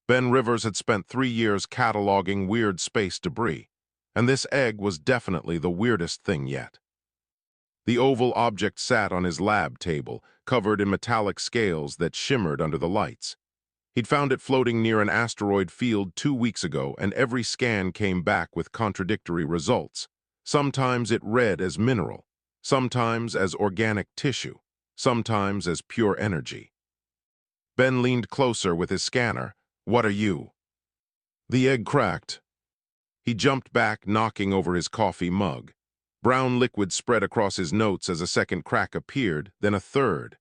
Ben Rivers had spent 3 years cataloging weird space debris, and this egg was definitely the weirdest thing yet. The oval object sat on his lab table, covered in metallic scales that shimmered under the lights. He'd found it floating near an asteroid field 2 weeks ago, and every scan came back with contradictory results. Sometimes it read as mineral, sometimes as organic tissue, sometimes as pure energy. Ben leaned closer with his scanner. "What are you?" The egg cracked. He jumped back, knocking over his coffee mug. Brown liquid spread across his notes as a second crack appeared, then a third.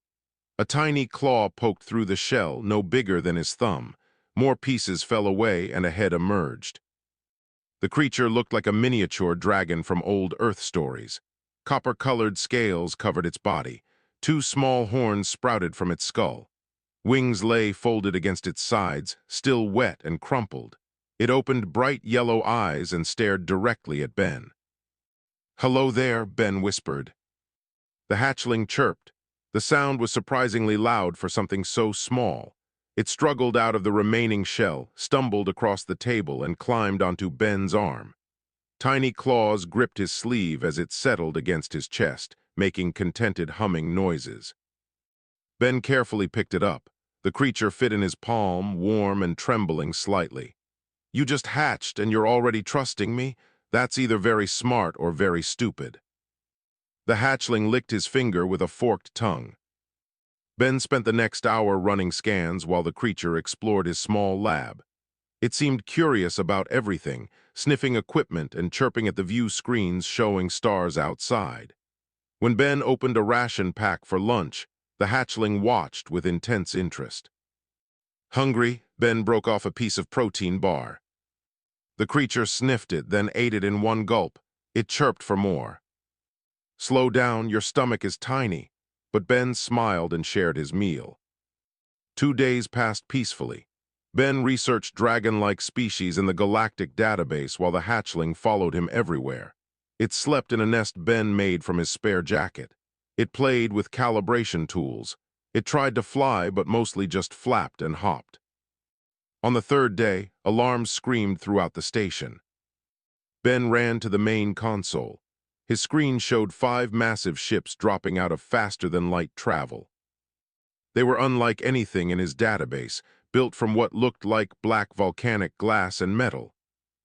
A tiny claw poked through the shell, no bigger than his thumb. More pieces fell away and a head emerged. The creature looked like a miniature dragon from old Earth stories. Copper-colored scales covered its body. 2 small horns sprouted from its skull. Wings lay folded against its sides, still wet and crumpled. It opened bright yellow eyes and stared directly at Ben. "Hello there," Ben whispered. The hatchling chirped. The sound was surprisingly loud for something so small. It struggled out of the remaining shell, stumbled across the table, and climbed onto Ben's arm. Tiny claws gripped his sleeve as it settled against his chest, making contented humming noises. Ben carefully picked it up. The creature fit in his palm, warm and trembling slightly. "You just hatched and you're already trusting me? That's either very smart or very stupid." The hatchling licked his finger with a forked tongue. Ben spent the next hour running scans while the creature explored his small lab. It seemed curious about everything, sniffing equipment and chirping at the view screens showing stars outside. When Ben opened a ration pack for lunch, the hatchling watched with intense interest. Hungry, Ben broke off a piece of protein bar. The creature sniffed it, then ate it in one gulp. It chirped for more. "Slow down, your stomach is tiny," but Ben smiled and shared his meal. 2 days passed peacefully. Ben researched dragon-like species in the Galactic database while the hatchling followed him everywhere. It slept in a nest Ben made from his spare jacket. It played with calibration tools. It tried to fly, but mostly just flapped and hopped. On the 3rd day, alarms screamed throughout the station. Ben ran to the main console. His screen showed 5 massive ships dropping out of faster-than-light travel. They were unlike anything in his database, built from what looked like black volcanic glass and metal.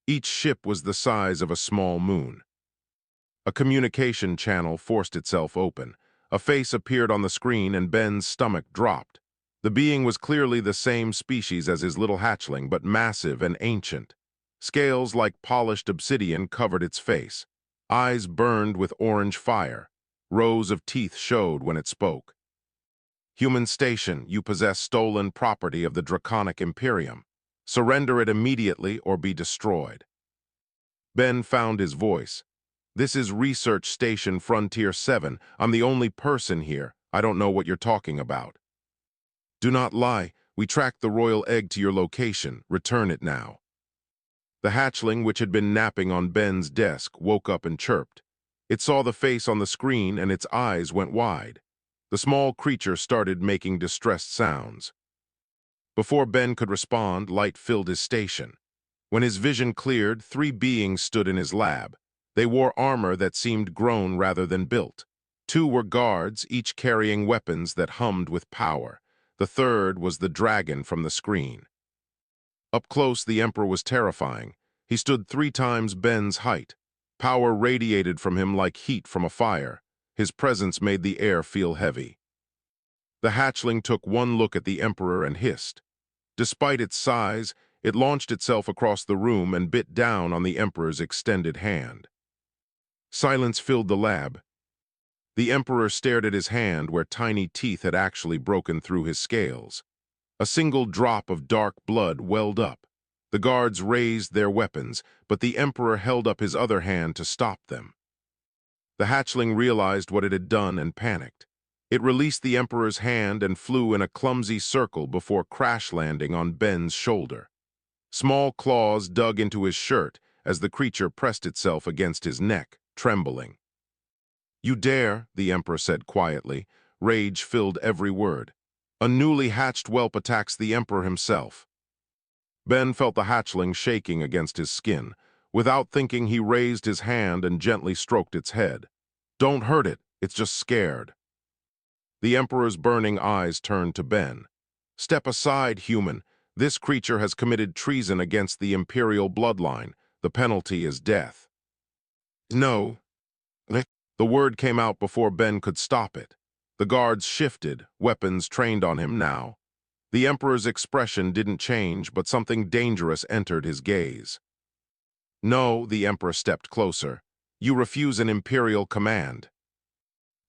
Each ship was the size of a small moon. A communication channel forced itself open. A face appeared on the screen and Ben's stomach dropped. The being was clearly the same species as his little hatchling, but massive and ancient. Scales like polished obsidian covered its face. Eyes burned with orange fire. Rows of teeth showed when it spoke. "Human station, you possess stolen property of the Draconic Imperium. Surrender it immediately or be destroyed." Ben found his voice. "This is Research Station Frontier 7. I'm the only person here. I don't know what you're talking about." "Do not lie. We tracked the royal egg to your location. Return it now." The hatchling, which had been napping on Ben's desk, woke up and chirped. It saw the face on the screen and its eyes went wide. The small creature started making distressed sounds. Before Ben could respond, light filled his station. When his vision cleared, 3 beings stood in his lab. They wore armor that seemed grown rather than built. 2 were guards, each carrying weapons that hummed with power. The 3rd was the dragon from the screen. Up close, the Emperor was terrifying. He stood 3 times Ben's height. Power radiated from him like heat from a fire. His presence made the air feel heavy. The hatchling took one look at the Emperor and hissed. Despite its size, it launched itself across the room and bit down on the Emperor's extended hand. Silence filled the lab. The Emperor stared at his hand where tiny teeth had actually broken through his scales. A single drop of dark blood welled up. The guards raised their weapons, but the Emperor held up his other hand to stop them. The hatchling realized what it had done and panicked. It released the Emperor's hand and flew in a clumsy circle before crash-landing on Ben's shoulder. Small claws dug into his shirt as the creature pressed itself against his neck, trembling. "You dare," the Emperor said quietly. Rage filled every word. "A newly hatched whelp attacks the Emperor himself." Ben felt the hatchling shaking against his skin. Without thinking, he raised his hand and gently stroked its head. "Don't hurt it, it's just scared." The Emperor's burning eyes turned to Ben. "Step aside, human. This creature has committed treason against the Imperial bloodline. The penalty is death." "No." The word came out before Ben could stop it. The guards shifted, weapons trained on him now. The Emperor's expression didn't change, but something dangerous entered his gaze. "No," the Emperor stepped closer. "You refuse an Imperial command."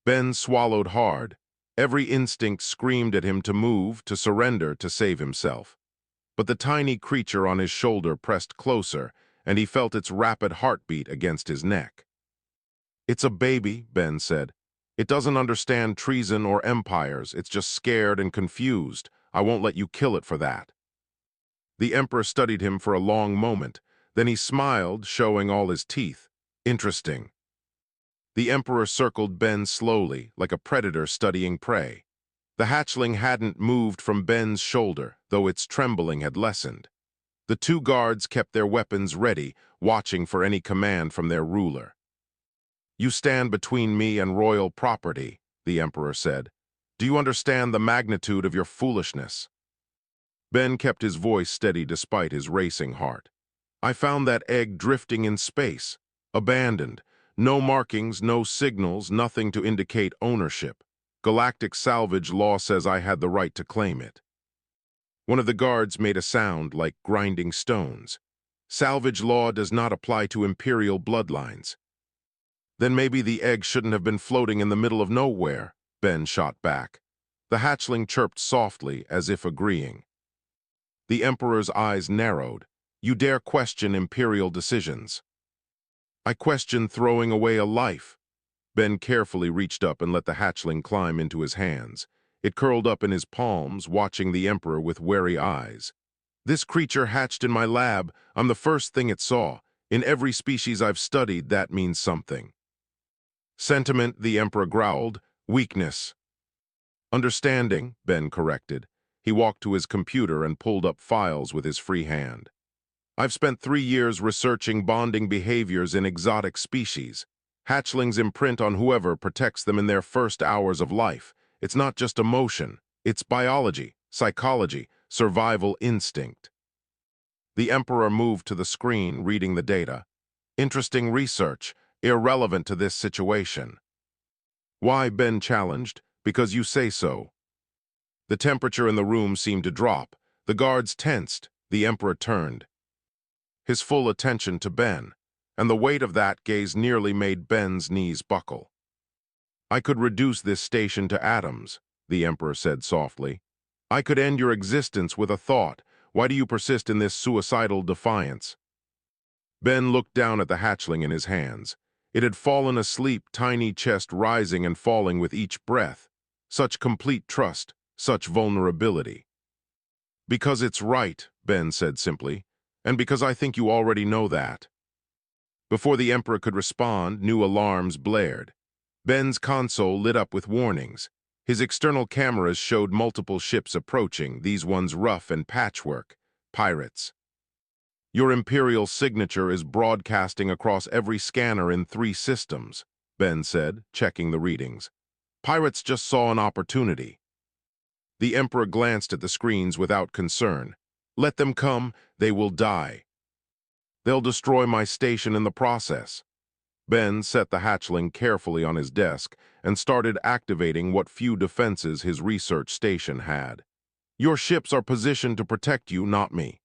Ben swallowed hard. Every instinct screamed at him to move, to surrender, to save himself. But the tiny creature on his shoulder pressed closer, and he felt its rapid heartbeat against his neck. "It's a baby," Ben said. "It doesn't understand treason or empires. It's just scared and confused. I won't let you kill it for that." The Emperor studied him for a long moment. Then he smiled, showing all his teeth. "Interesting." The Emperor circled Ben slowly, like a predator studying prey. The hatchling hadn't moved from Ben's shoulder, though its trembling had lessened. The two guards kept their weapons ready, watching for any command from their ruler. "You stand between me and royal property," the Emperor said. "Do you understand the magnitude of your foolishness?" Ben kept his voice steady despite his racing heart. "I found that egg drifting in space, abandoned. No markings, no signals, nothing to indicate ownership. Galactic salvage law says I had the right to claim it." One of the guards made a sound like grinding stones. "Salvage law does not apply to Imperial bloodlines." "Then maybe the egg shouldn't have been floating in the middle of nowhere," Ben shot back. The hatchling chirped softly, as if agreeing. The Emperor's eyes narrowed. "You dare question Imperial decisions?" "I question throwing away a life." Ben carefully reached up and let the hatchling climb into his hands. It curled up in his palms, watching the Emperor with wary eyes. "This creature hatched in my lab. I'm the first thing it saw. In every species I've studied, that means something." "Sentiment," the Emperor growled. "Weakness." "Understanding," Ben corrected. He walked to his computer and pulled up files with his free hand. "I've spent 3 years researching bonding behaviors in exotic species. Hatchlings imprint on whoever protects them in their first hours of life. It's not just emotion. It's biology, psychology, survival instinct." The Emperor moved to the screen, reading the data. "Interesting research, irrelevant to this situation." "Why?" Ben challenged. "Because you say so." The temperature in the room seemed to drop. The guards tensed. The Emperor turned, his full attention to Ben, and the weight of that gaze nearly made Ben's knees buckle. "I could reduce this station to atoms," the Emperor said softly. "I could end your existence with a thought. Why do you persist in this suicidal defiance?" Ben looked down at the hatchling in his hands. It had fallen asleep, tiny chest rising and falling with each breath. Such complete trust, such vulnerability. "Because it's right," Ben said simply. "And because I think you already know that." Before the Emperor could respond, new alarms blared. Ben's console lit up with warnings. His external cameras showed multiple ships approaching, these ones rough and patchwork. Pirates. "Your Imperial signature is broadcasting across every scanner in 3 systems," Ben said, checking the readings. "Pirates just saw an opportunity." The Emperor glanced at the screens without concern. "Let them come, they will die. They'll destroy my station in the process." Ben set the hatchling carefully on his desk and started activating what few defenses his research station had. "Your ships are positioned to protect you, not me."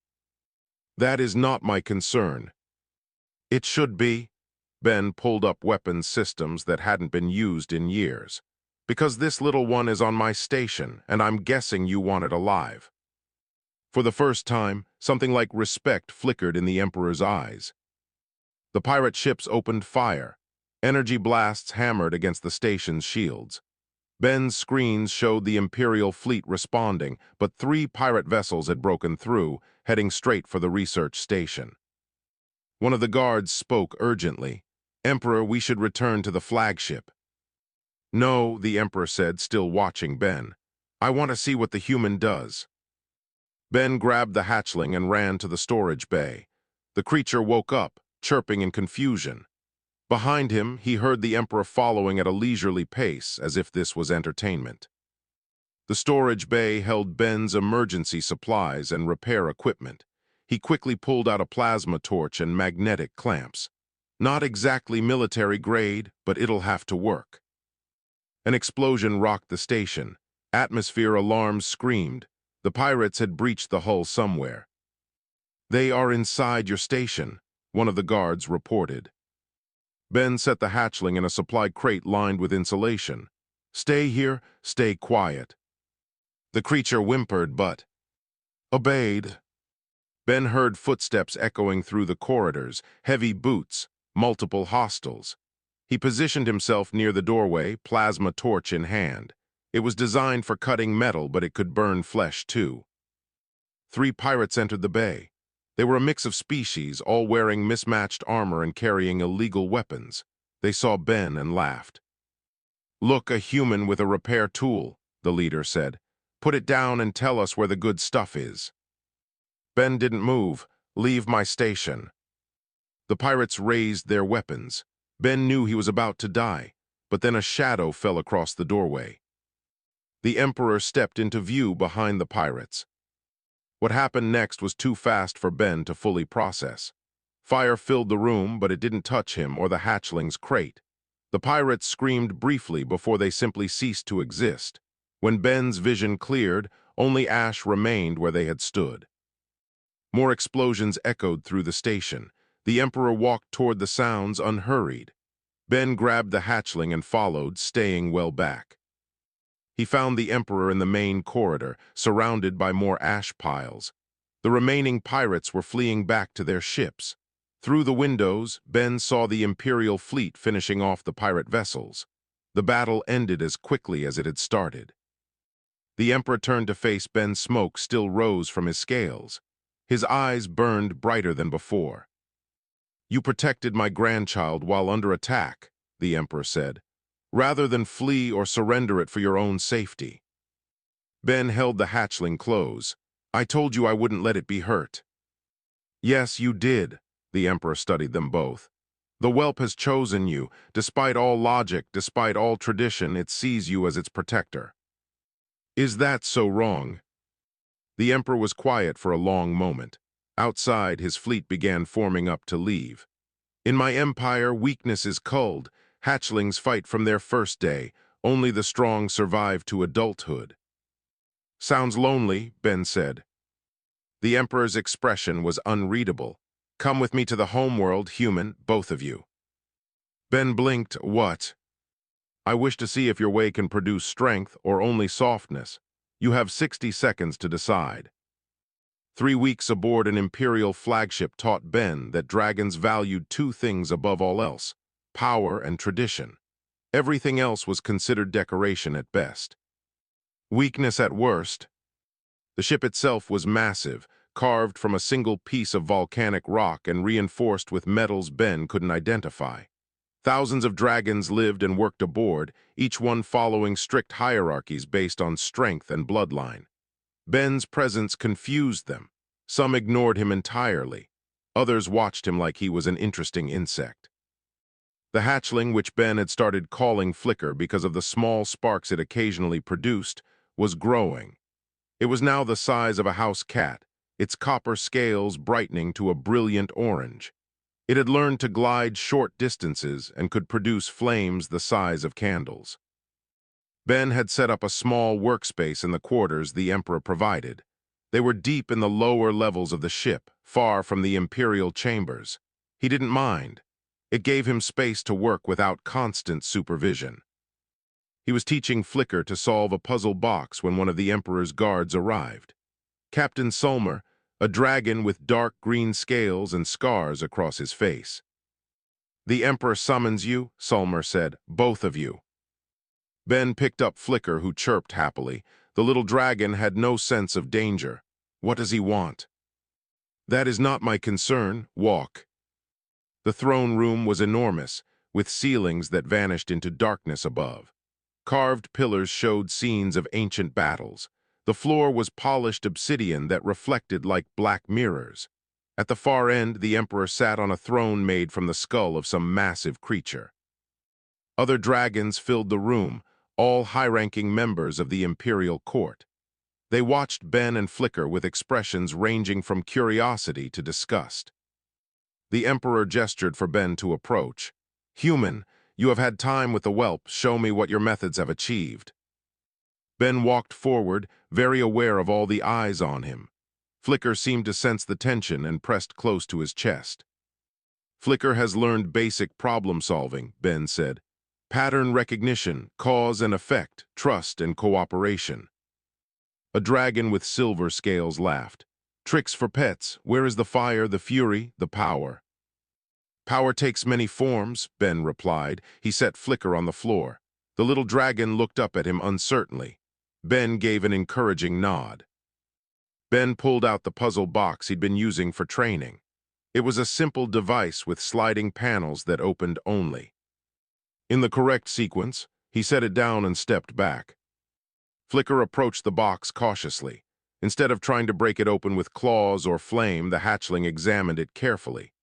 "That is not my concern." "It should be." Ben pulled up weapons systems that hadn't been used in years. "Because this little one is on my station, and I'm guessing you want it alive." For the first time, something like respect flickered in the Emperor's eyes. The pirate ships opened fire. Energy blasts hammered against the station's shields. Ben's screens showed the Imperial fleet responding, but 3 pirate vessels had broken through, heading straight for the research station. One of the guards spoke urgently. "Emperor, we should return to the flagship." "No," the Emperor said, still watching Ben. "I want to see what the human does." Ben grabbed the hatchling and ran to the storage bay. The creature woke up, chirping in confusion. Behind him, he heard the Emperor following at a leisurely pace, as if this was entertainment. The storage bay held Ben's emergency supplies and repair equipment. He quickly pulled out a plasma torch and magnetic clamps. Not exactly military grade, but it'll have to work. An explosion rocked the station. Atmosphere alarms screamed. The pirates had breached the hull somewhere. "They are inside your station," one of the guards reported. Ben set the hatchling in a supply crate lined with insulation. "Stay here, stay quiet." The creature whimpered, but obeyed. Ben heard footsteps echoing through the corridors, heavy boots, multiple hostiles. He positioned himself near the doorway, plasma torch in hand. It was designed for cutting metal, but it could burn flesh too. 3 pirates entered the bay. They were a mix of species, all wearing mismatched armor and carrying illegal weapons. They saw Ben and laughed. "Look, a human with a repair tool," the leader said. "Put it down and tell us where the good stuff is." Ben didn't move. "Leave my station." The pirates raised their weapons. Ben knew he was about to die, but then a shadow fell across the doorway. The Emperor stepped into view behind the pirates. What happened next was too fast for Ben to fully process. Fire filled the room, but it didn't touch him or the hatchling's crate. The pirates screamed briefly before they simply ceased to exist. When Ben's vision cleared, only ash remained where they had stood. More explosions echoed through the station. The Emperor walked toward the sounds unhurried. Ben grabbed the hatchling and followed, staying well back. He found the Emperor in the main corridor, surrounded by more ash piles. The remaining pirates were fleeing back to their ships. Through the windows, Ben saw the Imperial fleet finishing off the pirate vessels. The battle ended as quickly as it had started. The Emperor turned to face Ben. Smoke still rose from his scales. His eyes burned brighter than before. "You protected my grandchild while under attack," the Emperor said, "rather than flee or surrender it for your own safety." Ben held the hatchling close. "I told you I wouldn't let it be hurt." "Yes, you did," the Emperor studied them both. "The whelp has chosen you. Despite all logic, despite all tradition, it sees you as its protector." "Is that so wrong?" The Emperor was quiet for a long moment. Outside, his fleet began forming up to leave. "In my empire, weakness is culled. Hatchlings fight from their first day. Only the strong survive to adulthood." "Sounds lonely," Ben said. The Emperor's expression was unreadable. "Come with me to the homeworld, human, both of you." Ben blinked. "What?" "I wish to see if your way can produce strength or only softness. You have 60 seconds to decide." 3 weeks aboard an Imperial flagship taught Ben that dragons valued 2 things above all else: power and tradition. Everything else was considered decoration at best. Weakness at worst. The ship itself was massive, carved from a single piece of volcanic rock and reinforced with metals Ben couldn't identify. Thousands of dragons lived and worked aboard, each one following strict hierarchies based on strength and bloodline. Ben's presence confused them. Some ignored him entirely. Others watched him like he was an interesting insect. The hatchling, which Ben had started calling Flicker because of the small sparks it occasionally produced, was growing. It was now the size of a house cat, its copper scales brightening to a brilliant orange. It had learned to glide short distances and could produce flames the size of candles. Ben had set up a small workspace in the quarters the Emperor provided. They were deep in the lower levels of the ship, far from the Imperial chambers. He didn't mind. It gave him space to work without constant supervision. He was teaching Flicker to solve a puzzle box when one of the Emperor's guards arrived. Captain Sulmer, a dragon with dark green scales and scars across his face. "The Emperor summons you," Sulmer said, "both of you." Ben picked up Flicker, who chirped happily. The little dragon had no sense of danger. "What does he want?" "That is not my concern. Walk." The throne room was enormous, with ceilings that vanished into darkness above. Carved pillars showed scenes of ancient battles. The floor was polished obsidian that reflected like black mirrors. At the far end, the Emperor sat on a throne made from the skull of some massive creature. Other dragons filled the room, all high-ranking members of the imperial court. They watched Ben and Flicker with expressions ranging from curiosity to disgust. The Emperor gestured for Ben to approach. "Human, you have had time with the whelp. Show me what your methods have achieved." Ben walked forward, very aware of all the eyes on him. Flicker seemed to sense the tension and pressed close to his chest. "Flicker has learned basic problem-solving," Ben said. "Pattern recognition, cause and effect, trust and cooperation." A dragon with silver scales laughed. "Tricks for pets. Where is the fire, the fury, the power?" "Power takes many forms," Ben replied. He set Flicker on the floor. The little dragon looked up at him uncertainly. Ben gave an encouraging nod. Ben pulled out the puzzle box he'd been using for training. It was a simple device with sliding panels that opened only. In the correct sequence, he set it down and stepped back. Flicker approached the box cautiously. Instead of trying to break it open with claws or flame, the hatchling examined it carefully.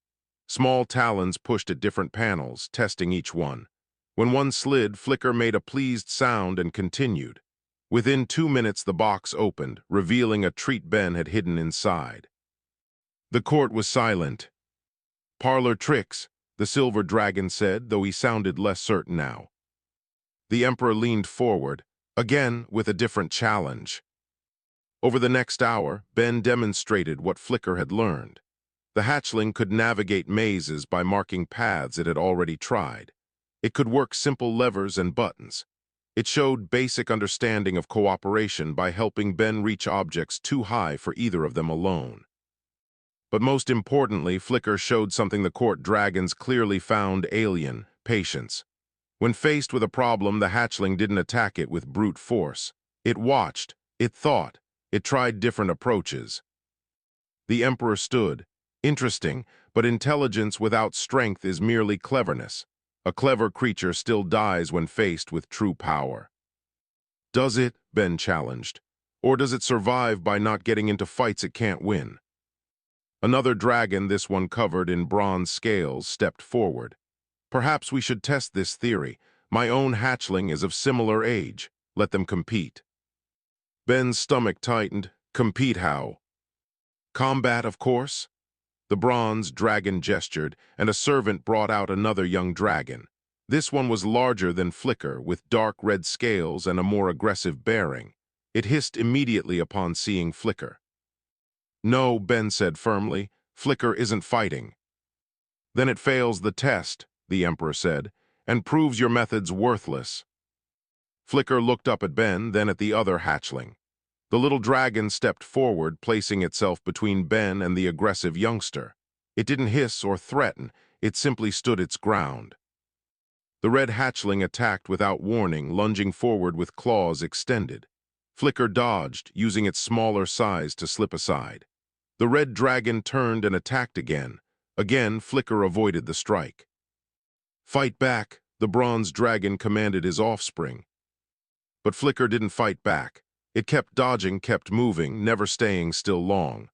Small talons pushed at different panels, testing each one. When one slid, Flicker made a pleased sound and continued. Within 2 minutes, the box opened, revealing a treat Ben had hidden inside. The court was silent. "Parlor tricks," the silver dragon said, though he sounded less certain now. The Emperor leaned forward, again with a different challenge. Over the next hour, Ben demonstrated what Flicker had learned. The hatchling could navigate mazes by marking paths it had already tried. It could work simple levers and buttons. It showed basic understanding of cooperation by helping Ben reach objects too high for either of them alone. But most importantly, Flicker showed something the court dragons clearly found alien: patience. When faced with a problem, the hatchling didn't attack it with brute force. It watched, it thought, it tried different approaches. The Emperor stood. Interesting, but intelligence without strength is merely cleverness. A clever creature still dies when faced with true power. "Does it?" Ben challenged. "Or does it survive by not getting into fights it can't win?" Another dragon, this one covered in bronze scales, stepped forward. "Perhaps we should test this theory. My own hatchling is of similar age. Let them compete." Ben's stomach tightened. "Compete how?" "Combat, of course." The bronze dragon gestured, and a servant brought out another young dragon. This one was larger than Flicker, with dark red scales and a more aggressive bearing. It hissed immediately upon seeing Flicker. "No," Ben said firmly. "Flicker isn't fighting." "Then it fails the test," the Emperor said, "and proves your methods worthless." Flicker looked up at Ben, then at the other hatchling. The little dragon stepped forward, placing itself between Ben and the aggressive youngster. It didn't hiss or threaten, it simply stood its ground. The red hatchling attacked without warning, lunging forward with claws extended. Flicker dodged, using its smaller size to slip aside. The red dragon turned and attacked again. Again, Flicker avoided the strike. "Fight back," the bronze dragon commanded his offspring. But Flicker didn't fight back. It kept dodging, kept moving, never staying still long.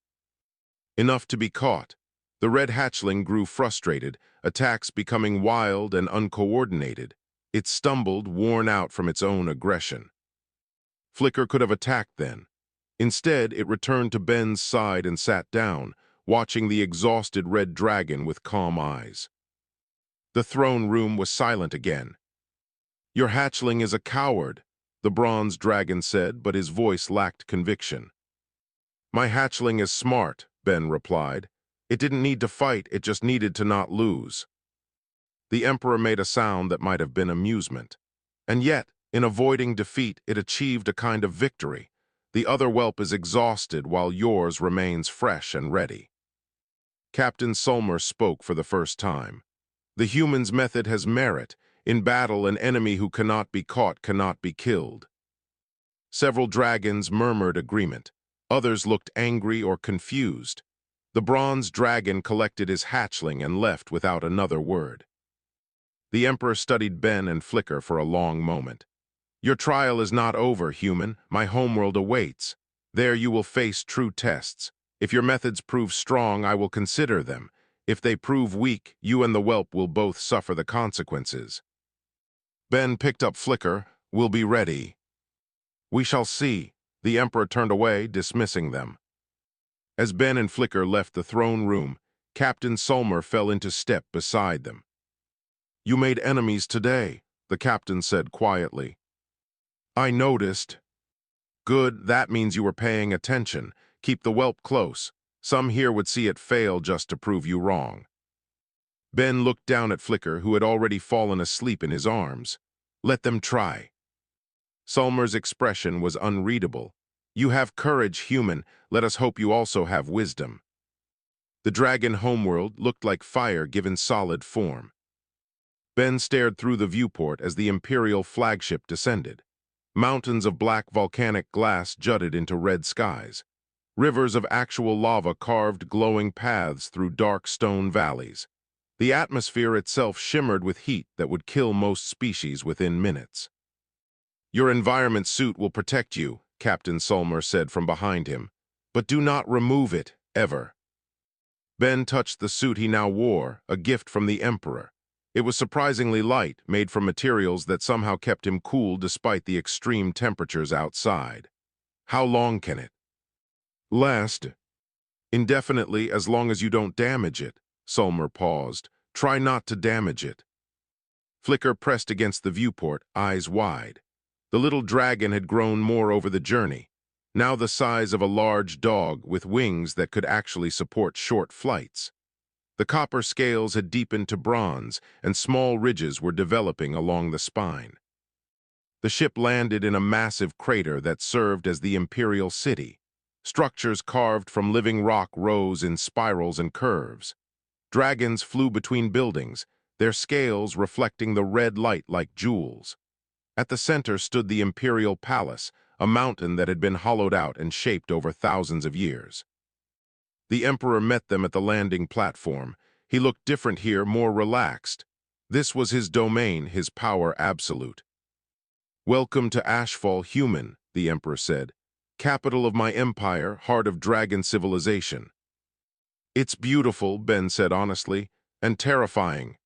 Enough to be caught. The red hatchling grew frustrated, attacks becoming wild and uncoordinated. It stumbled, worn out from its own aggression. Flicker could have attacked then. Instead, it returned to Ben's side and sat down, watching the exhausted red dragon with calm eyes. The throne room was silent again. "Your hatchling is a coward," the bronze dragon said, but his voice lacked conviction. "My hatchling is smart," Ben replied. "It didn't need to fight, it just needed to not lose." The Emperor made a sound that might have been amusement. "And yet, in avoiding defeat, it achieved a kind of victory. The other whelp is exhausted while yours remains fresh and ready." Captain Sulmer spoke for the first time. "The human's method has merit. In battle, an enemy who cannot be caught cannot be killed." Several dragons murmured agreement. Others looked angry or confused. The bronze dragon collected his hatchling and left without another word. The Emperor studied Ben and Flicker for a long moment. Your trial is not over, human. My homeworld awaits. There you will face true tests. If your methods prove strong, I will consider them. If they prove weak, you and the whelp will both suffer the consequences. Ben picked up Flicker. We'll be ready. We shall see. The Emperor turned away, dismissing them. As Ben and Flicker left the throne room, Captain Sulmer fell into step beside them. You made enemies today, the captain said quietly. I noticed. Good, that means you were paying attention. Keep the whelp close. Some here would see it fail just to prove you wrong. Ben looked down at Flicker, who had already fallen asleep in his arms. Let them try. Sulmer's expression was unreadable. You have courage, human. Let us hope you also have wisdom. The dragon homeworld looked like fire given solid form. Ben stared through the viewport as the Imperial flagship descended. Mountains of black volcanic glass jutted into red skies. Rivers of actual lava carved glowing paths through dark stone valleys. The atmosphere itself shimmered with heat that would kill most species within minutes. Your environment suit will protect you, Captain Sulmer said from behind him, but do not remove it, ever. Ben touched the suit he now wore, a gift from the Emperor. It was surprisingly light, made from materials that somehow kept him cool despite the extreme temperatures outside. How long can it last? Indefinitely, as long as you don't damage it. Sulmer paused. Try not to damage it. Flicker pressed against the viewport, eyes wide. The little dragon had grown more over the journey, now the size of a large dog with wings that could actually support short flights. The copper scales had deepened to bronze, and small ridges were developing along the spine. The ship landed in a massive crater that served as the Imperial City. Structures carved from living rock rose in spirals and curves. Dragons flew between buildings, their scales reflecting the red light like jewels. At the center stood the Imperial Palace, a mountain that had been hollowed out and shaped over thousands of years. The Emperor met them at the landing platform. He looked different here, more relaxed. This was his domain, his power absolute. Welcome to Ashfall, human, the Emperor said. Capital of my empire, heart of dragon civilization. It's beautiful, Ben said honestly, and terrifying.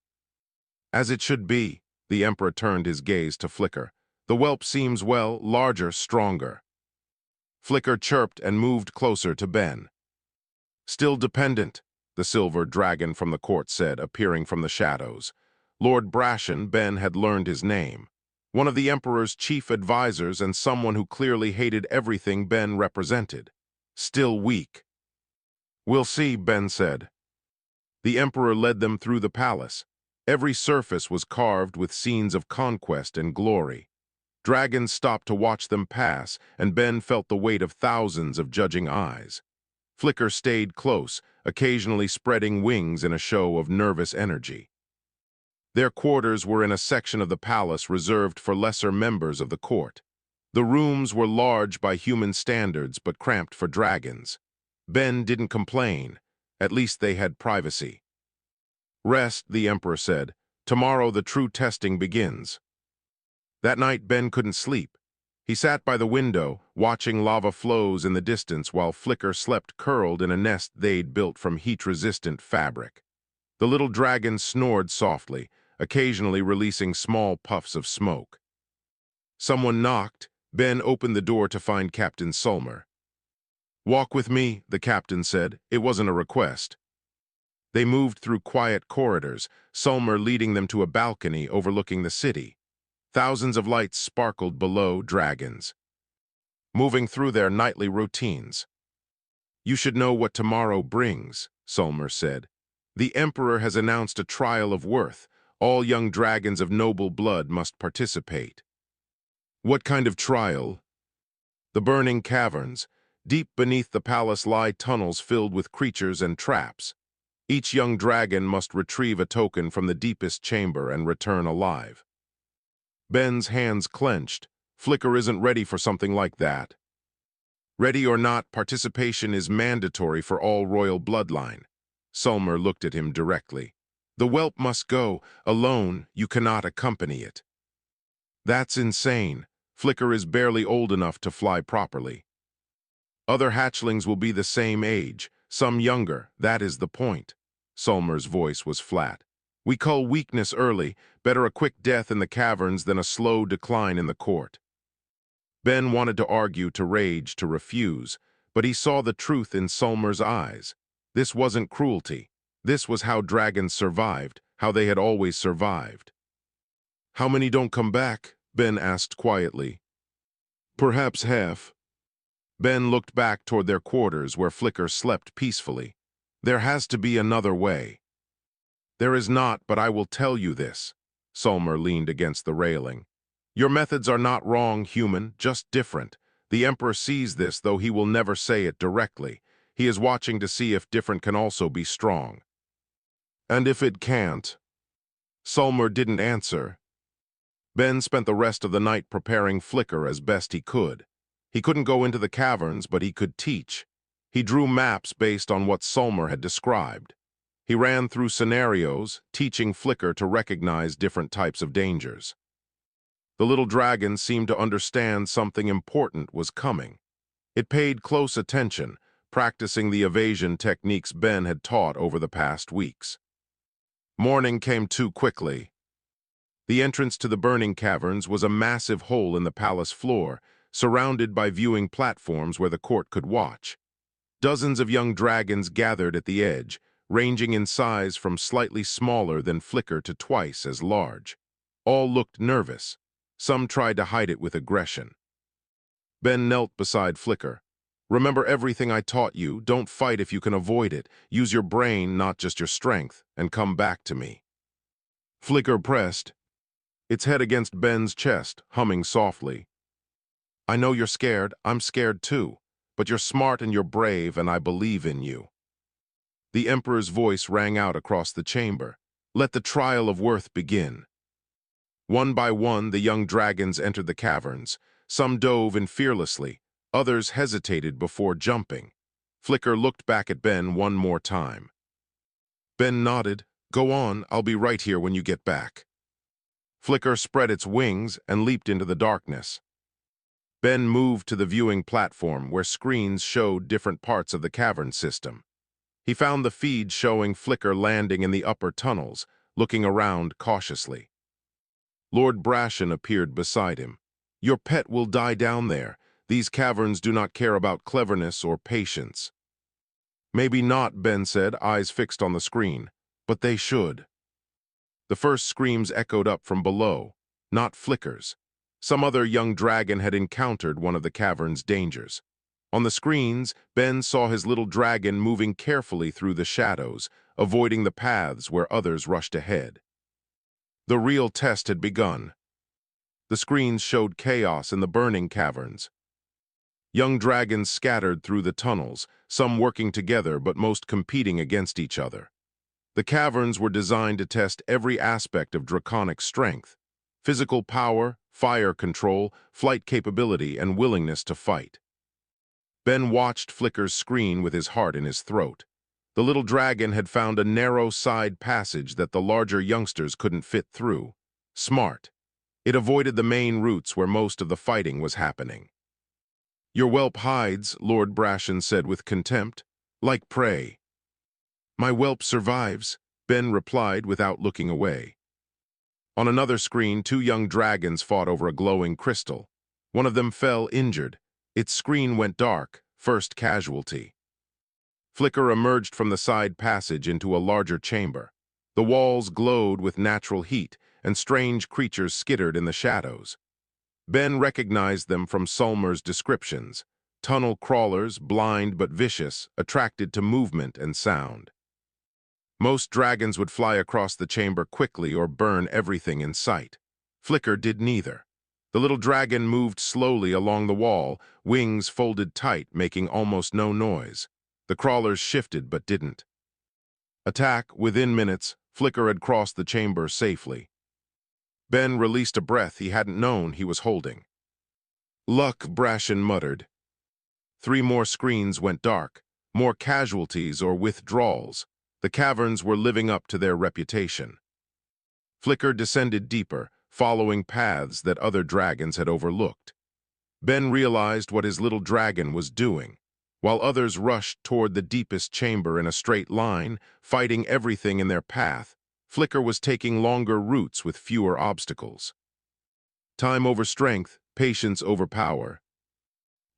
As it should be, the Emperor turned his gaze to Flicker. The whelp seems, well, larger, stronger. Flicker chirped and moved closer to Ben. Still dependent, the silver dragon from the court said, appearing from the shadows. Lord Brashen, Ben had learned his name. One of the Emperor's chief advisors and someone who clearly hated everything Ben represented. Still weak. We'll see, Ben said. The Emperor led them through the palace. Every surface was carved with scenes of conquest and glory. Dragons stopped to watch them pass, and Ben felt the weight of thousands of judging eyes. Flicker stayed close, occasionally spreading wings in a show of nervous energy. Their quarters were in a section of the palace reserved for lesser members of the court. The rooms were large by human standards but cramped for dragons. Ben didn't complain. At least they had privacy. Rest, the Emperor said. Tomorrow the true testing begins. That night Ben couldn't sleep. He sat by the window, watching lava flows in the distance while Flicker slept curled in a nest they'd built from heat-resistant fabric. The little dragon snored softly, occasionally releasing small puffs of smoke. Someone knocked. Ben opened the door to find Captain Sulmer. Walk with me, the captain said. It wasn't a request. They moved through quiet corridors, Sulmer leading them to a balcony overlooking the city. Thousands of lights sparkled below dragons, moving through their nightly routines. You should know what tomorrow brings, Sulmer said. The Emperor has announced a trial of worth. All young dragons of noble blood must participate. What kind of trial? The burning caverns. Deep beneath the palace lie tunnels filled with creatures and traps. Each young dragon must retrieve a token from the deepest chamber and return alive. Ben's hands clenched. Flicker isn't ready for something like that. Ready or not, participation is mandatory for all royal bloodline. Sulmer looked at him directly. The whelp must go. Alone, you cannot accompany it. That's insane. Flicker is barely old enough to fly properly. Other hatchlings will be the same age, some younger, that is the point. Sulmer's voice was flat. We cull weakness early, better a quick death in the caverns than a slow decline in the court. Ben wanted to argue, to rage, to refuse, but he saw the truth in Sulmer's eyes. This wasn't cruelty. This was how dragons survived, how they had always survived. "How many don't come back?" Ben asked quietly. "Perhaps half." Ben looked back toward their quarters where Flicker slept peacefully. "There has to be another way." "There is not, but I will tell you this." Sulmer leaned against the railing. "Your methods are not wrong, human, just different. The Emperor sees this, though he will never say it directly. He is watching to see if different can also be strong." "And if it can't?" Sulmer didn't answer. Ben spent the rest of the night preparing Flicker as best he could. He couldn't go into the caverns, but he could teach. He drew maps based on what Sulmer had described. He ran through scenarios, teaching Flicker to recognize different types of dangers. The little dragon seemed to understand something important was coming. It paid close attention, practicing the evasion techniques Ben had taught over the past weeks. Morning came too quickly. The entrance to the burning caverns was a massive hole in the palace floor, surrounded by viewing platforms where the court could watch. Dozens of young dragons gathered at the edge, ranging in size from slightly smaller than Flicker to twice as large. All looked nervous. Some tried to hide it with aggression. Ben knelt beside Flicker. "Remember everything I taught you. Don't fight if you can avoid it. Use your brain, not just your strength, and come back to me." Flicker pressed, its head against Ben's chest, humming softly. "I know you're scared. I'm scared too. But you're smart and you're brave, and I believe in you." The Emperor's voice rang out across the chamber. "Let the trial of worth begin." One by one, the young dragons entered the caverns. Some dove in fearlessly. Others hesitated before jumping. Flicker looked back at Ben one more time. Ben nodded. "Go on, I'll be right here when you get back." Flicker spread its wings and leaped into the darkness. Ben moved to the viewing platform where screens showed different parts of the cavern system. He found the feed showing Flicker landing in the upper tunnels, looking around cautiously. Lord Brashen appeared beside him. "Your pet will die down there. These caverns do not care about cleverness or patience." "Maybe not," Ben said, eyes fixed on the screen. "But they should." The first screams echoed up from below, not Flicker's. Some other young dragon had encountered one of the cavern's dangers. On the screens, Ben saw his little dragon moving carefully through the shadows, avoiding the paths where others rushed ahead. The real test had begun. The screens showed chaos in the burning caverns. Young dragons scattered through the tunnels, some working together but most competing against each other. The caverns were designed to test every aspect of draconic strength: physical power, fire control, flight capability, and willingness to fight. Ben watched Flicker's screen with his heart in his throat. The little dragon had found a narrow side passage that the larger youngsters couldn't fit through. Smart. It avoided the main routes where most of the fighting was happening. "Your whelp hides," Lord Brashen said with contempt, "like prey." "My whelp survives," Ben replied without looking away. On another screen, two young dragons fought over a glowing crystal. One of them fell injured. Its screen went dark, first casualty. Flicker emerged from the side passage into a larger chamber. The walls glowed with natural heat, and strange creatures skittered in the shadows. Ben recognized them from Sulmer's descriptions: tunnel crawlers, blind but vicious, attracted to movement and sound. Most dragons would fly across the chamber quickly or burn everything in sight. Flicker did neither. The little dragon moved slowly along the wall, wings folded tight, making almost no noise. The crawlers shifted but didn't. Attack, within minutes, Flicker had crossed the chamber safely. Ben released a breath he hadn't known he was holding. "Luck," Brashen muttered. 3 more screens went dark, more casualties or withdrawals. The caverns were living up to their reputation. Flicker descended deeper, following paths that other dragons had overlooked. Ben realized what his little dragon was doing. While others rushed toward the deepest chamber in a straight line, fighting everything in their path, Flicker was taking longer routes with fewer obstacles. Time over strength, patience over power.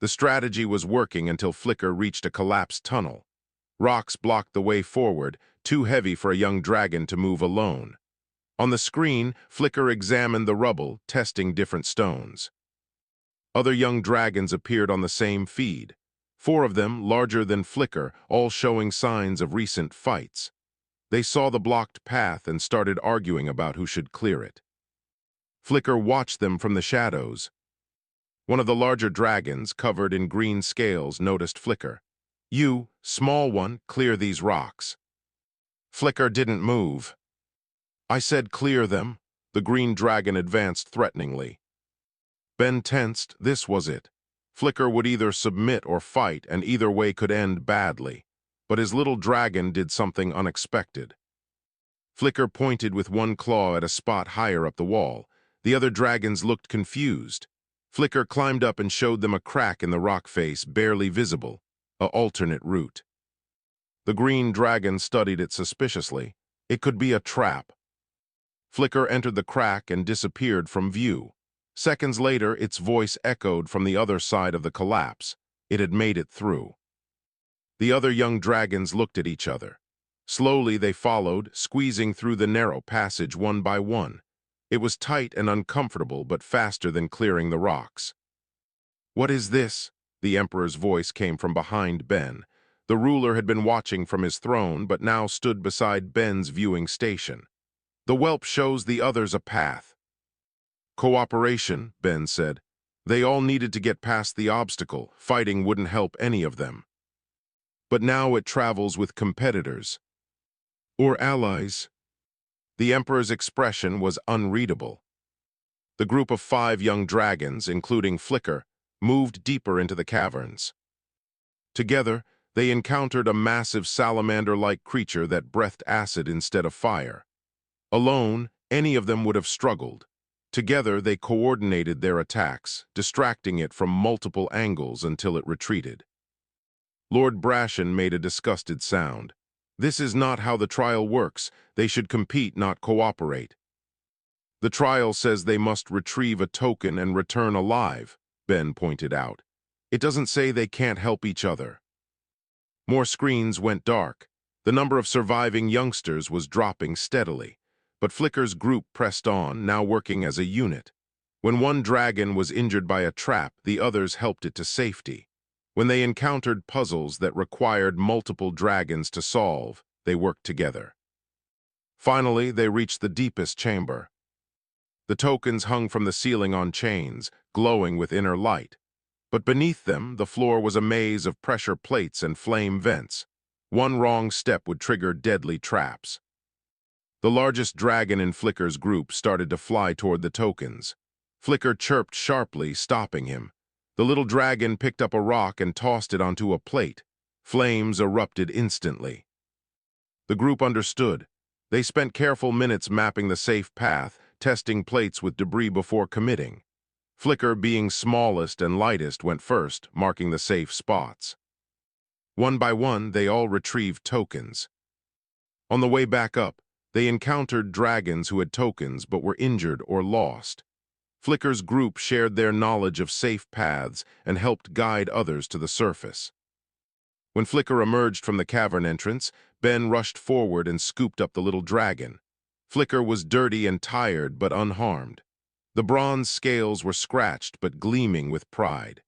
The strategy was working until Flicker reached a collapsed tunnel. Rocks blocked the way forward, too heavy for a young dragon to move alone. On the screen, Flicker examined the rubble, testing different stones. Other young dragons appeared on the same feed. 4 of them, larger than Flicker, all showing signs of recent fights. They saw the blocked path and started arguing about who should clear it. Flicker watched them from the shadows. One of the larger dragons, covered in green scales, noticed Flicker. "You, small one, clear these rocks." Flicker didn't move. "I said clear them." The green dragon advanced threateningly. Ben tensed. This was it. Flicker would either submit or fight, and either way could end badly. But his little dragon did something unexpected. Flicker pointed with one claw at a spot higher up the wall. The other dragons looked confused. Flicker climbed up and showed them a crack in the rock face, barely visible, an alternate route. The green dragon studied it suspiciously. It could be a trap. Flicker entered the crack and disappeared from view. Seconds later, its voice echoed from the other side of the collapse. It had made it through. The other young dragons looked at each other. Slowly they followed, squeezing through the narrow passage one by one. It was tight and uncomfortable, but faster than clearing the rocks. "What is this?" The Emperor's voice came from behind Ben. The ruler had been watching from his throne, but now stood beside Ben's viewing station. "The whelp shows the others a path." "Cooperation," Ben said. They all needed to get past the obstacle. Fighting wouldn't help any of them. But now it travels with competitors. Or allies. The Emperor's expression was unreadable. The group of 5 young dragons, including Flicker, moved deeper into the caverns. Together, they encountered a massive salamander-like creature that breathed acid instead of fire. Alone, any of them would have struggled. Together, they coordinated their attacks, distracting it from multiple angles until it retreated. Lord Brashen made a disgusted sound. "This is not how the trial works. They should compete, not cooperate." "The trial says they must retrieve a token and return alive," Ben pointed out. "It doesn't say they can't help each other." More screens went dark. The number of surviving youngsters was dropping steadily. But Flicker's group pressed on, now working as a unit. When one dragon was injured by a trap, the others helped it to safety. When they encountered puzzles that required multiple dragons to solve, they worked together. Finally, they reached the deepest chamber. The tokens hung from the ceiling on chains, glowing with inner light. But beneath them, the floor was a maze of pressure plates and flame vents. One wrong step would trigger deadly traps. The largest dragon in Flicker's group started to fly toward the tokens. Flicker chirped sharply, stopping him. The little dragon picked up a rock and tossed it onto a plate. Flames erupted instantly. The group understood. They spent careful minutes mapping the safe path, testing plates with debris before committing. Flicker, being smallest and lightest, went first, marking the safe spots. One by one, they all retrieved tokens. On the way back up, they encountered dragons who had tokens but were injured or lost. Flicker's group shared their knowledge of safe paths and helped guide others to the surface. When Flicker emerged from the cavern entrance, Ben rushed forward and scooped up the little dragon. Flicker was dirty and tired but unharmed. The bronze scales were scratched but gleaming with pride.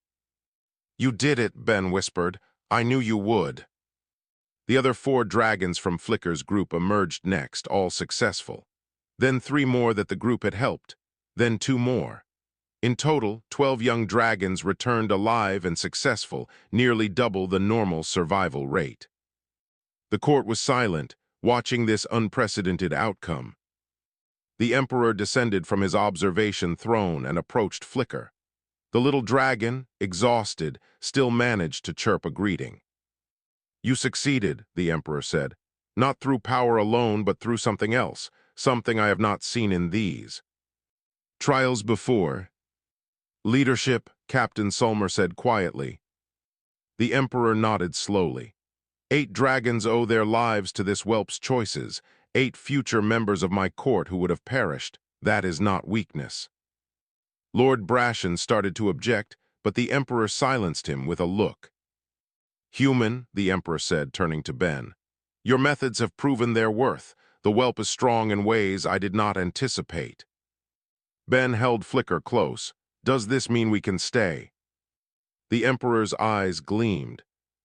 "You did it," Ben whispered. "I knew you would." The other 4 dragons from Flicker's group emerged next, all successful. Then 3 more that the group had helped. Then 2 more. In total, 12 young dragons returned alive and successful, nearly double the normal survival rate. The court was silent, watching this unprecedented outcome. The Emperor descended from his observation throne and approached Flicker. The little dragon, exhausted, still managed to chirp a greeting. "You succeeded," the Emperor said. "Not through power alone, but through something else, something I have not seen in these." Trials before. Leadership, Captain Sulmer said quietly. The Emperor nodded slowly. 8 dragons owe their lives to this whelp's choices. 8 future members of my court who would have perished. That is not weakness. Lord Brashen started to object, but the Emperor silenced him with a look. Human, the Emperor said, turning to Ben. Your methods have proven their worth. The whelp is strong in ways I did not anticipate. Ben held Flicker close. Does this mean we can stay? The Emperor's eyes gleamed.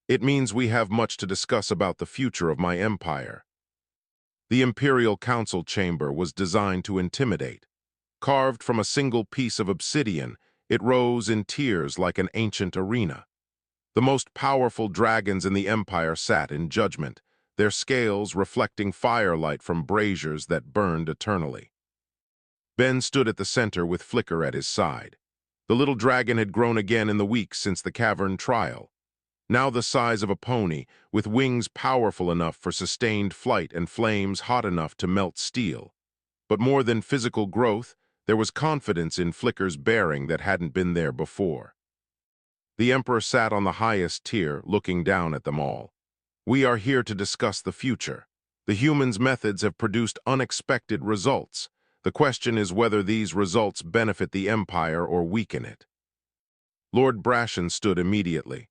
It means we have much to discuss about the future of my empire. The Imperial Council chamber was designed to intimidate. Carved from a single piece of obsidian, it rose in tiers like an ancient arena. The most powerful dragons in the empire sat in judgment, their scales reflecting firelight from braziers that burned eternally. Ben stood at the center with Flicker at his side. The little dragon had grown again in the weeks since the cavern trial. Now the size of a pony, with wings powerful enough for sustained flight and flames hot enough to melt steel. But more than physical growth, there was confidence in Flicker's bearing that hadn't been there before. The Emperor sat on the highest tier, looking down at them all. We are here to discuss the future. The humans' methods have produced unexpected results. The question is whether these results benefit the Empire or weaken it. Lord Brashen stood immediately.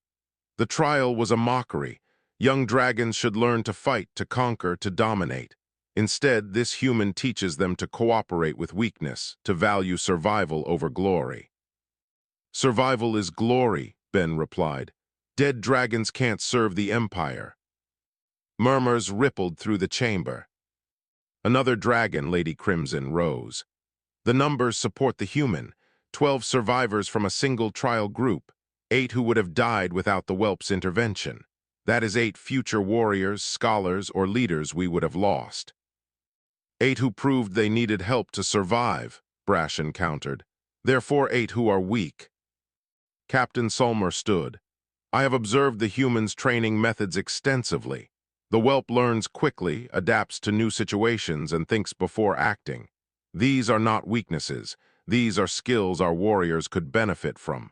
The trial was a mockery. Young dragons should learn to fight, to conquer, to dominate. Instead, this human teaches them to cooperate with weakness, to value survival over glory. Survival is glory, Ben replied. Dead dragons can't serve the Empire. Murmurs rippled through the chamber. Another dragon, Lady Crimson, rose. The numbers support the human. 12 survivors from a single trial group. 8 who would have died without the whelp's intervention. That is 8 future warriors, scholars, or leaders we would have lost. 8 who proved they needed help to survive, Brashen countered. Therefore 8 who are weak. Captain Sulmer stood. I have observed the humans' training methods extensively. The whelp learns quickly, adapts to new situations, and thinks before acting. These are not weaknesses. These are skills our warriors could benefit from.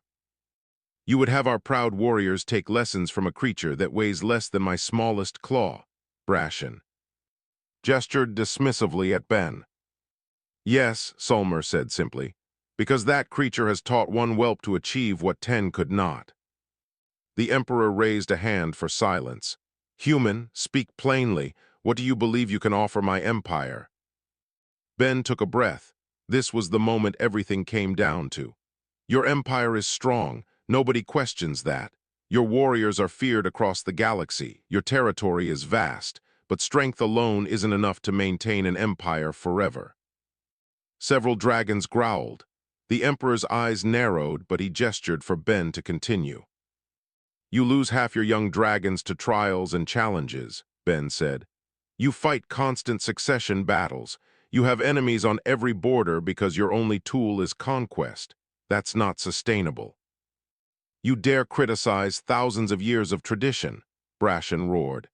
You would have our proud warriors take lessons from a creature that weighs less than my smallest claw, Brashen gestured dismissively at Ben. Yes, Sulmer said simply, because that creature has taught one whelp to achieve what 10 could not. The Emperor raised a hand for silence. Human, speak plainly. What do you believe you can offer my empire? Ben took a breath. This was the moment everything came down to. Your empire is strong. Nobody questions that. Your warriors are feared across the galaxy. Your territory is vast, but strength alone isn't enough to maintain an empire forever. Several dragons growled. The Emperor's eyes narrowed, but he gestured for Ben to continue. You lose half your young dragons to trials and challenges, Ben said. You fight constant succession battles. You have enemies on every border because your only tool is conquest. That's not sustainable. You dare criticize thousands of years of tradition, Brashen roared.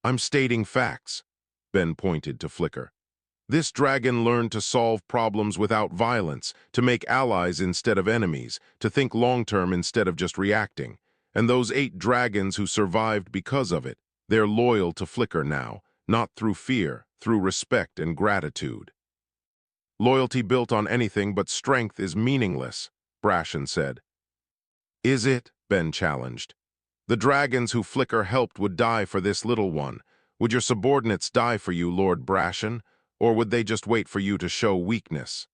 I'm stating facts, Ben pointed to Flicker. This dragon learned to solve problems without violence, to make allies instead of enemies, to think long-term instead of just reacting. And those 8 dragons who survived because of it, they're loyal to Flicker now, not through fear, through respect and gratitude. Loyalty built on anything but strength is meaningless, Brashen said. Is it? Ben challenged. The dragons who Flicker helped would die for this little one. Would your subordinates die for you, Lord Brashen, or would they just wait for you to show weakness?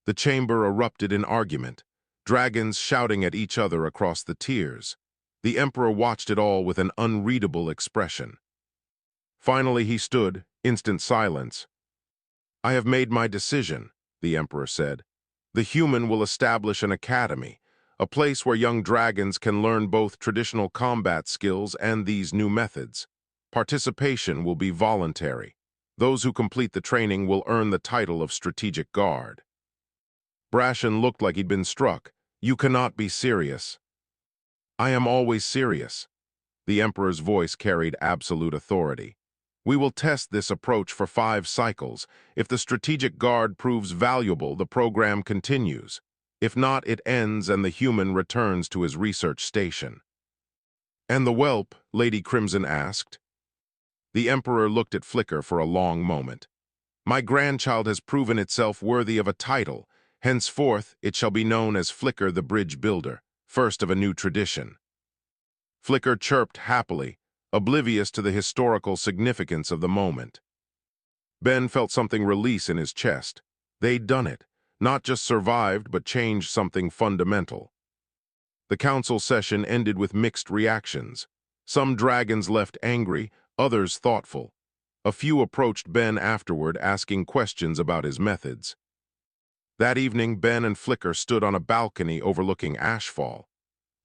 The chamber erupted in argument. Dragons shouting at each other across the tiers. The Emperor watched it all with an unreadable expression. Finally he stood, instant silence. I have made my decision, the Emperor said. The human will establish an academy, a place where young dragons can learn both traditional combat skills and these new methods. Participation will be voluntary. Those who complete the training will earn the title of Strategic Guard. Brashen looked like he'd been struck. You cannot be serious. I am always serious. The Emperor's voice carried absolute authority. We will test this approach for 5 cycles. If the strategic guard proves valuable, the program continues. If not, it ends and the human returns to his research station. And the whelp? Lady Crimson asked. The Emperor looked at Flicker for a long moment. My grandchild has proven itself worthy of a title. Henceforth, it shall be known as Flicker the Bridge Builder, first of a new tradition. Flicker chirped happily, oblivious to the historical significance of the moment. Ben felt something release in his chest. They'd done it. Not just survived, but changed something fundamental. The council session ended with mixed reactions. Some dragons left angry, others thoughtful. A few approached Ben afterward, asking questions about his methods. That evening, Ben and Flicker stood on a balcony overlooking Ashfall.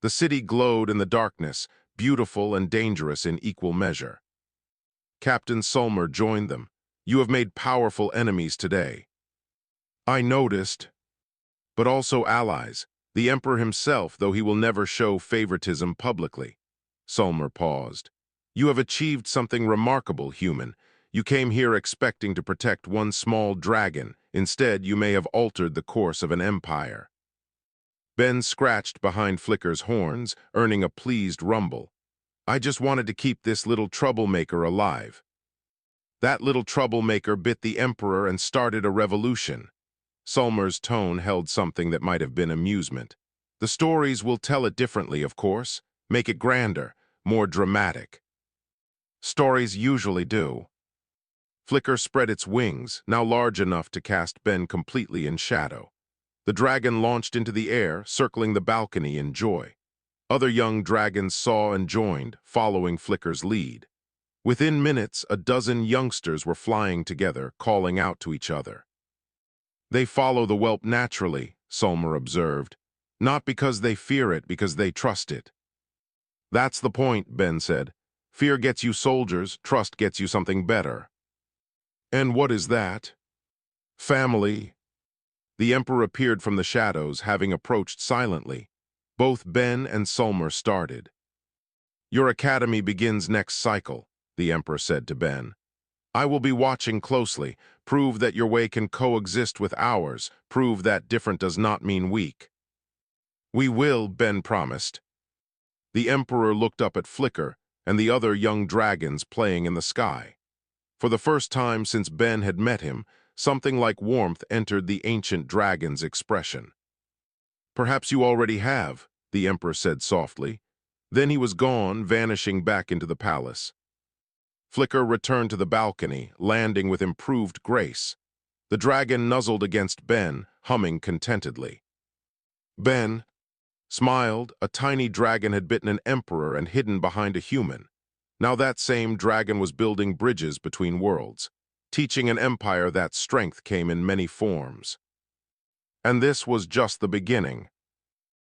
The city glowed in the darkness, beautiful and dangerous in equal measure. Captain Sulmer joined them. You have made powerful enemies today. I noticed, but also allies. The Emperor himself, though he will never show favoritism publicly. Sulmer paused. You have achieved something remarkable, human. You came here expecting to protect one small dragon. Instead, you may have altered the course of an empire. Ben scratched behind Flicker's horns, earning a pleased rumble. I just wanted to keep this little troublemaker alive. That little troublemaker bit the Emperor and started a revolution. Sulmer's tone held something that might have been amusement. The stories will tell it differently, of course. Make it grander, more dramatic. Stories usually do. Flicker spread its wings, now large enough to cast Ben completely in shadow. The dragon launched into the air, circling the balcony in joy. Other young dragons saw and joined, following Flicker's lead. Within minutes, a dozen youngsters were flying together, calling out to each other. They follow the whelp naturally, Sulmer observed. Not because they fear it, because they trust it. That's the point, Ben said. Fear gets you soldiers, trust gets you something better. And what is that? Family. The Emperor appeared from the shadows, having approached silently. Both Ben and Sulmer started. Your academy begins next cycle, the Emperor said to Ben. I will be watching closely. Prove that your way can coexist with ours. Prove that different does not mean weak. We will, Ben promised. The Emperor looked up at Flicker and the other young dragons playing in the sky. For the first time since Ben had met him, something like warmth entered the ancient dragon's expression. Perhaps you already have, the Emperor said softly. Then he was gone, vanishing back into the palace. Flicker returned to the balcony, landing with improved grace. The dragon nuzzled against Ben, humming contentedly. Ben smiled. A tiny dragon had bitten an emperor and hidden behind a human. Now that same dragon was building bridges between worlds, teaching an empire that strength came in many forms. And this was just the beginning.